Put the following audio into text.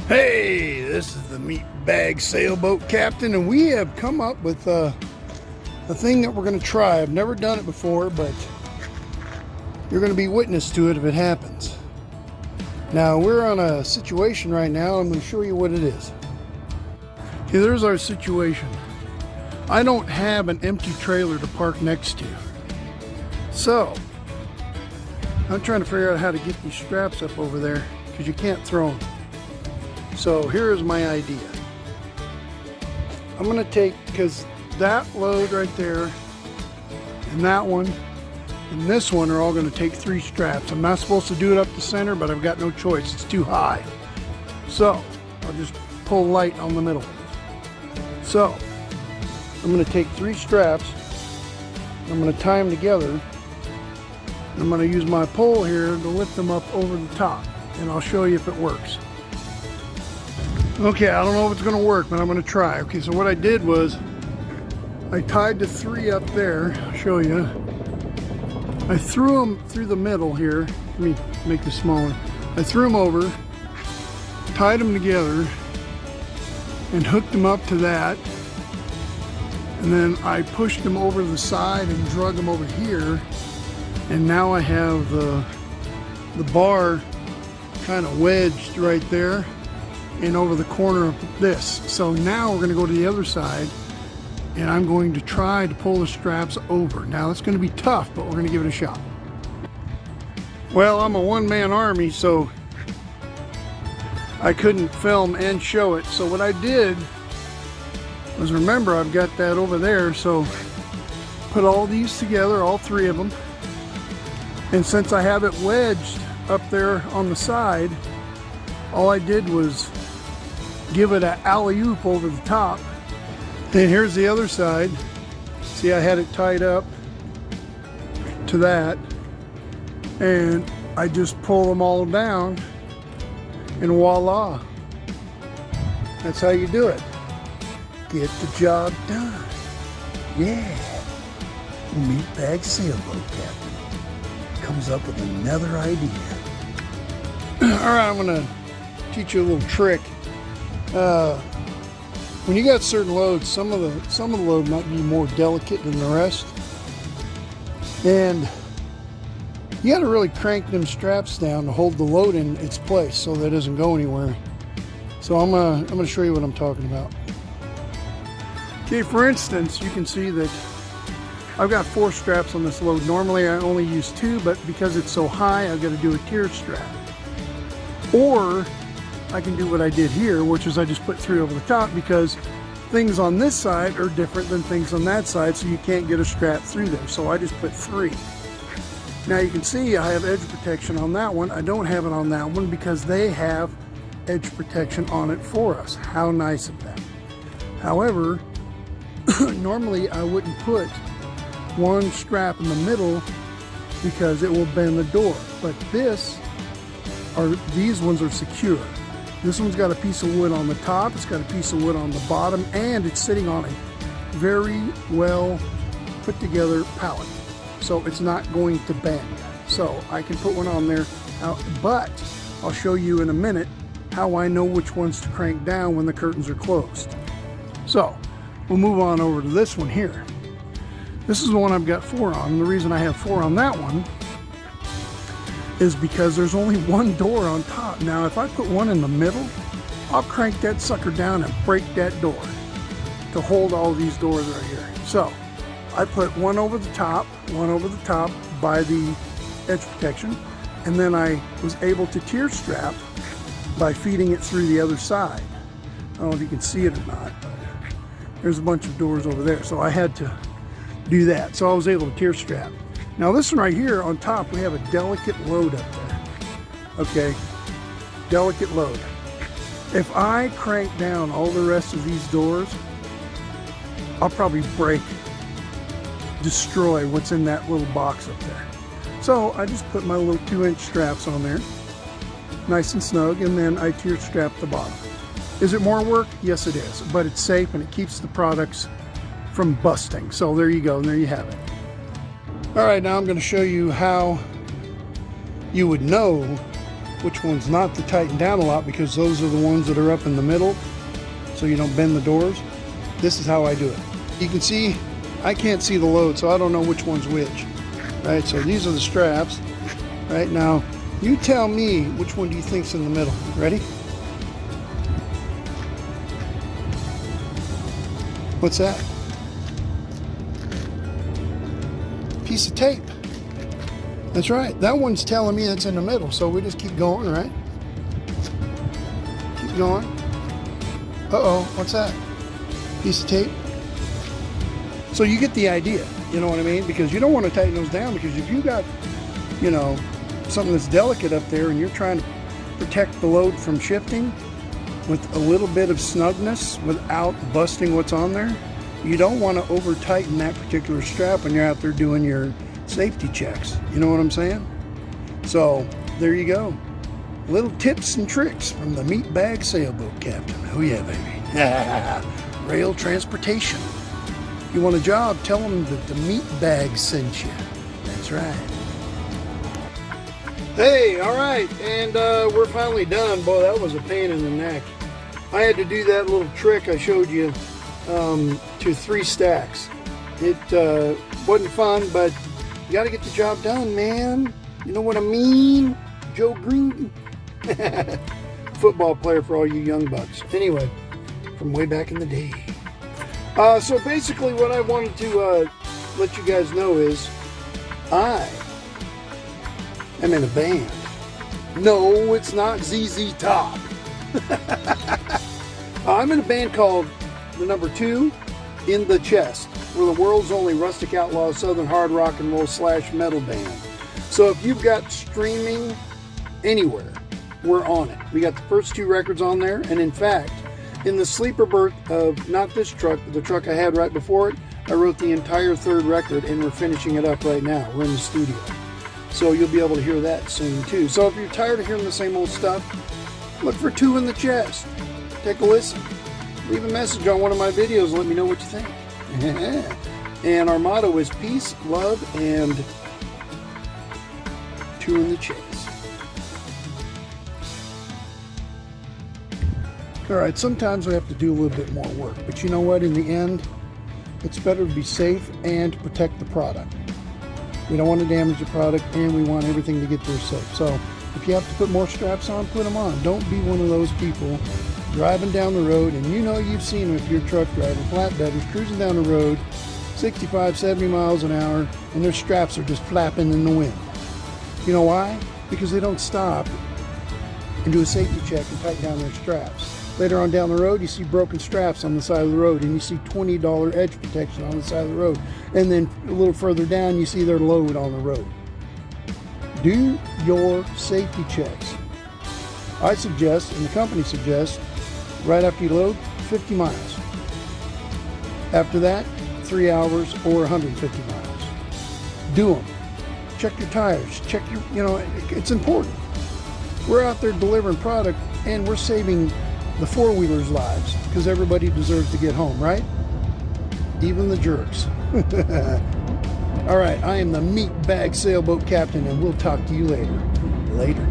Hey, this is the Meat Bag Sailboat Captain, and we have come up with a thing that we're going to try. I've never done it before, but you're going to be witness to it if it happens. Now, we're on a situation right now. I'm going to show you what it is. Okay, there's our situation. I don't have an empty trailer to park next to. So, I'm trying to figure out how to get these straps up over there because you can't throw them. So here's my idea. I'm going to take, because that load right there and that one and this one are all going to take 3 straps. I'm not supposed to do it up the center, but I've got no choice. It's too high. So I'll just pull light on the middle. So I'm going to take 3 straps. I'm going to tie them together. I'm going to use my pole here to lift them up over the top, and I'll show you if it works. Okay, I don't know if it's going to work, but I'm going to try. Okay, so what I did was I tied the 3 up there. I'll show you. I threw them through the middle here. Let me make this smaller. I threw them over, tied them together, and hooked them up to that. And then I pushed them over the side and drug them over here. And now I have the bar kind of wedged right there and over the corner of this. So now we're going to go to the other side, and I'm going to try to pull the straps over. Now it's going to be tough, but we're going to give it a shot. Well, I'm a one-man army, so I couldn't film and show it. So what I did was, remember, I've got that over there, so put all these together, all 3 of them. And since I have it wedged up there on the side, all I did was give it an alley-oop over the top. And here's the other side. See, I had it tied up to that, and I just pull them all down, and voila. That's how you do it. Get the job done. Yeah. Meat Bag Sailboat Captain comes up with another idea. All right, I'm gonna teach you a little trick. When you got certain loads, some of the load might be more delicate than the rest, and you got to really crank them straps down to hold the load in its place so that it doesn't go anywhere. So I'm gonna show you what I'm talking about. Okay, for instance, you can see that I've got 4 straps on this load. Normally I only use 2, but because it's so high, I've got to do a tier strap. Or I can do what I did here, which is I just put 3 over the top, because things on this side are different than things on that side, so you can't get a strap through there. So I just put 3. Now you can see I have edge protection on that one. I don't have it on that one because they have edge protection on it for us. How nice of them. However, normally I wouldn't put 1 strap in the middle because it will bend the door. But these ones are secure. This one's got a piece of wood on the top, it's got a piece of wood on the bottom, and it's sitting on a very well put together pallet. So it's not going to bend. So I can put one on there, but I'll show you in a minute how I know which ones to crank down when the curtains are closed. So we'll move on over to this one here. This is the one I've got 4 on. And the reason I have 4 on that one is because there's only 1 door on top. Now, if I put 1 in the middle, I'll crank that sucker down and break that door to hold all these doors right here. So I put 1 over the top, 1 over the top by the edge protection, and then I was able to tier strap by feeding it through the other side. I don't know if you can see it or not, but there's a bunch of doors over there. So I had to do that. So I was able to tier strap. Now this one right here on top, we have a delicate load up there. Okay, delicate load. If I crank down all the rest of these doors, I'll probably destroy what's in that little box up there. So I just put my little 2-inch straps on there, nice and snug, and then I tier strap the bottom. Is it more work? Yes it is, but it's safe and it keeps the products from busting. So there you go, and there you have it. All right, now I'm going to show you how you would know which one's not to tighten down a lot, because those are the ones that are up in the middle, so you don't bend the doors. This is how I do it. You can see, I can't see the load, so I don't know which one's which. Right, so these are the straps. Right, now, you tell me which one do you think's in the middle. Ready? What's that? Piece of tape. That's right. That one's telling me it's in the middle, so we just keep going, right? Keep going. Uh-oh, what's that? Piece of tape. So you get the idea, you know what I mean? Because you don't want to tighten those down, because if you got, you know, something that's delicate up there and you're trying to protect the load from shifting with a little bit of snugness without busting what's on there, you don't want to over tighten that particular strap when you're out there doing your safety checks. You know what I'm saying? So there you go. Little tips and tricks from the Meat Bag Sailboat Captain. Oh yeah, baby. Rail transportation. If you want a job, tell them that the Meat Bag sent you. That's right. Hey, all right, and we're finally done. Boy, that was a pain in the neck. I had to do that little trick I showed you to 3 stacks. It wasn't fun, but you got to get the job done, man. You know what I mean? Joe Green. Football player for all you young bucks. Anyway, from way back in the day. So basically what I wanted to let you guys know is I am in a band. No, it's not ZZ Top. I'm in a band called The Number 2 in the Chest. We're the world's only rustic outlaw southern hard rock and roll / metal band. So if you've got streaming anywhere, we're on it. We got the first 2 records on there, and in fact, in the sleeper berth of not this truck, but the truck I had right before it, I wrote the entire 3rd record, and we're finishing it up right now. We're in the studio. So you'll be able to hear that soon too. So if you're tired of hearing the same old stuff, look for 2 in the Chest. Take a listen. Leave a message on one of my videos and let me know what you think. And our motto is peace, love, and 2 in the Chest. Alright, sometimes we have to do a little bit more work, but you know what, in the end, it's better to be safe and to protect the product. We don't want to damage the product, and we want everything to get there safe. So if you have to put more straps on, put them on. Don't be one of those people driving down the road, and you know you've seen them if you're a truck driver, flatbedders, cruising down the road, 65, 70 miles an hour, and their straps are just flapping in the wind. You know why? Because they don't stop and do a safety check and tighten down their straps. Later on down the road, you see broken straps on the side of the road, and you see $20 edge protection on the side of the road. And then a little further down, you see their load on the road. Do your safety checks. I suggest, and the company suggests, right after you load, 50 miles. After that, 3 hours or 150 miles. Do them. Check your tires. Check your, you know, it's important. We're out there delivering product, and we're saving the 4-wheelers' lives, because everybody deserves to get home, right? Even the jerks. All right, I am the Meat Bag Sailboat Captain, and we'll talk to you later. Later.